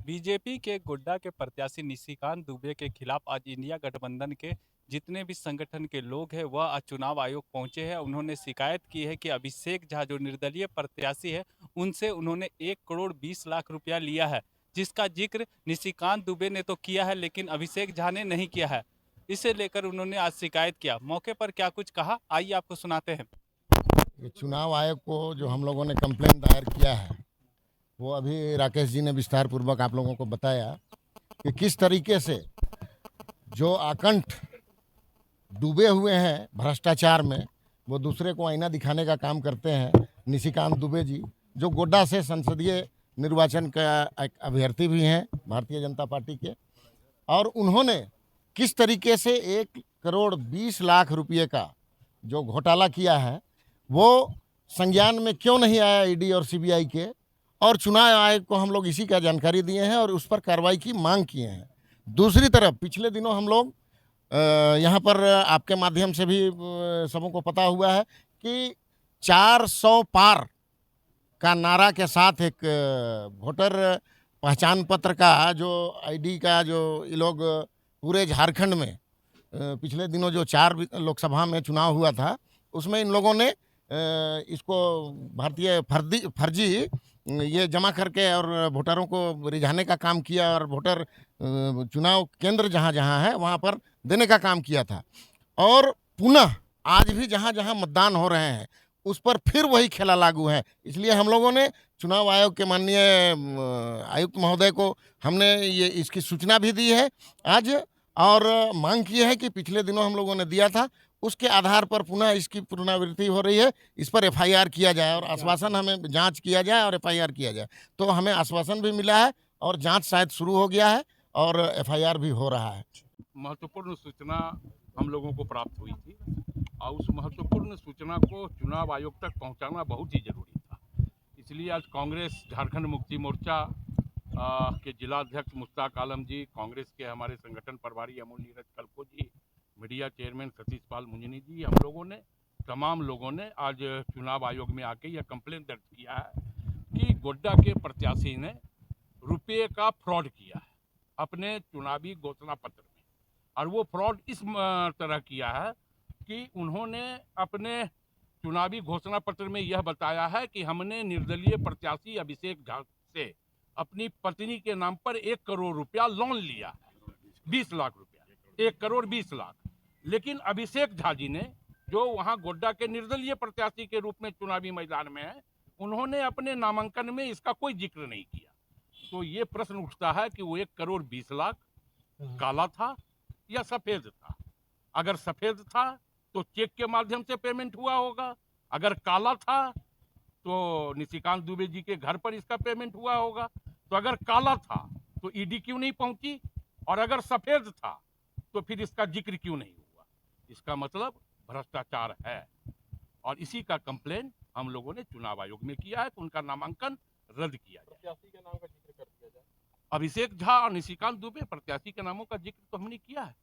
BJP के गोड्डा के प्रत्याशी निशिकांत दुबे के खिलाफ आज इंडिया गठबंधन के जितने भी संगठन के लोग हैं वह आज चुनाव आयोग पहुंचे हैं। उन्होंने शिकायत की है कि अभिषेक झा जो निर्दलीय प्रत्याशी है उनसे उन्होंने 1 करोड़ 20 लाख रुपया लिया है, जिसका जिक्र निशिकांत दुबे ने तो किया है लेकिन अभिषेक झा ने नहीं किया है। इसे लेकर उन्होंने आज शिकायत किया। मौके पर क्या कुछ कहा, आइए आपको सुनाते हैं। ये चुनाव आयोग को जो हम लोगों ने कंप्लेंट दायर किया है वो अभी राकेश जी ने विस्तार पूर्वक आप लोगों को बताया कि किस तरीके से जो आकंठ डूबे हुए हैं भ्रष्टाचार में, वो दूसरे को आईना दिखाने का काम करते हैं। निशिकांत दुबे जी जो गोड्डा से संसदीय निर्वाचन का एक अभ्यर्थी भी हैं भारतीय जनता पार्टी के, और उन्होंने किस तरीके से 1 करोड़ 20 लाख रुपये का जो घोटाला किया है वो संज्ञान में क्यों नहीं आया ईडी और सीबीआई के, और चुनाव आयोग को हम लोग इसी का जानकारी दिए हैं और उस पर कार्रवाई की मांग किए हैं। दूसरी तरफ पिछले दिनों हम लोग यहाँ पर आपके माध्यम से भी सबों को पता हुआ है कि 400 पार का नारा के साथ एक वोटर पहचान पत्र का जो आईडी का जो ये लोग पूरे झारखंड में पिछले दिनों जो 4 लोकसभा में चुनाव हुआ था उसमें इन लोगों ने इसको भारतीय फर्जी ये जमा करके और वोटरों को रिझाने का काम किया और वोटर चुनाव केंद्र जहाँ जहाँ है वहाँ पर देने का काम किया था। और पुनः आज भी जहाँ जहाँ मतदान हो रहे हैं उस पर फिर वही खेला लागू है। इसलिए हम लोगों ने चुनाव आयोग के माननीय आयुक्त महोदय को हमने ये इसकी सूचना भी दी है आज, और मांग की है कि पिछले दिनों हम लोगों ने दिया था उसके आधार पर पुनः इसकी पुनरावृत्ति हो रही है, इस पर एफआईआर किया जाए और आश्वासन हमें जांच किया जाए और एफआईआर किया जाए। तो हमें आश्वासन भी मिला है और जांच शायद शुरू हो गया है और एफआईआर भी हो रहा है। महत्वपूर्ण सूचना हम लोगों को प्राप्त हुई थी और उस महत्वपूर्ण सूचना को चुनाव आयोग तक पहुंचाना बहुत ही जरूरी था। इसलिए आज कांग्रेस झारखंड मुक्ति मोर्चा के जिलाध्यक्ष मुश्ताक आलम जी, कांग्रेस के हमारे संगठन प्रभारी अमूल नीरज कल्को जी, मीडिया चेयरमैन सतीश पाल मुंजनी जी, हम लोगों ने तमाम लोगों ने आज चुनाव आयोग में आके यह कंप्लेंट दर्ज किया है कि गोड्डा के प्रत्याशी ने रुपये का फ्रॉड किया है अपने चुनावी घोषणा पत्र में। और वो फ्रॉड इस तरह किया है कि उन्होंने अपने चुनावी घोषणा पत्र में यह बताया है कि हमने निर्दलीय प्रत्याशी अभिषेक झा से अपनी पत्नी के नाम पर 1 करोड़ रुपया लोन लिया है, 20 लाख रुपया, 1 करोड़ 20 लाख। लेकिन अभिषेक झा जी ने जो वहां गोड्डा के निर्दलीय प्रत्याशी के रूप में चुनावी मैदान में है, उन्होंने अपने नामांकन में इसका कोई जिक्र नहीं किया। तो ये प्रश्न उठता है कि वो 1 करोड़ 20 लाख काला था या सफेद था। अगर सफेद था तो चेक के माध्यम से पेमेंट हुआ होगा, अगर काला था तो निशिकांत दुबे जी के घर पर इसका पेमेंट हुआ होगा। तो अगर काला था तो ईडी क्यों नहीं पहुंची, और अगर सफेद था तो फिर इसका जिक्र क्यों नहीं हुआ। इसका मतलब भ्रष्टाचार है और इसी का कंप्लेन हम लोगों ने चुनाव आयोग में किया है कि उनका नामांकन रद्द किया जाए। प्रत्याशी के नाम का जिक्र कर दिया जाए। अभिषेक झा और निशिकांत दुबे प्रत्याशी के नामों का जिक्र तो हमने किया है।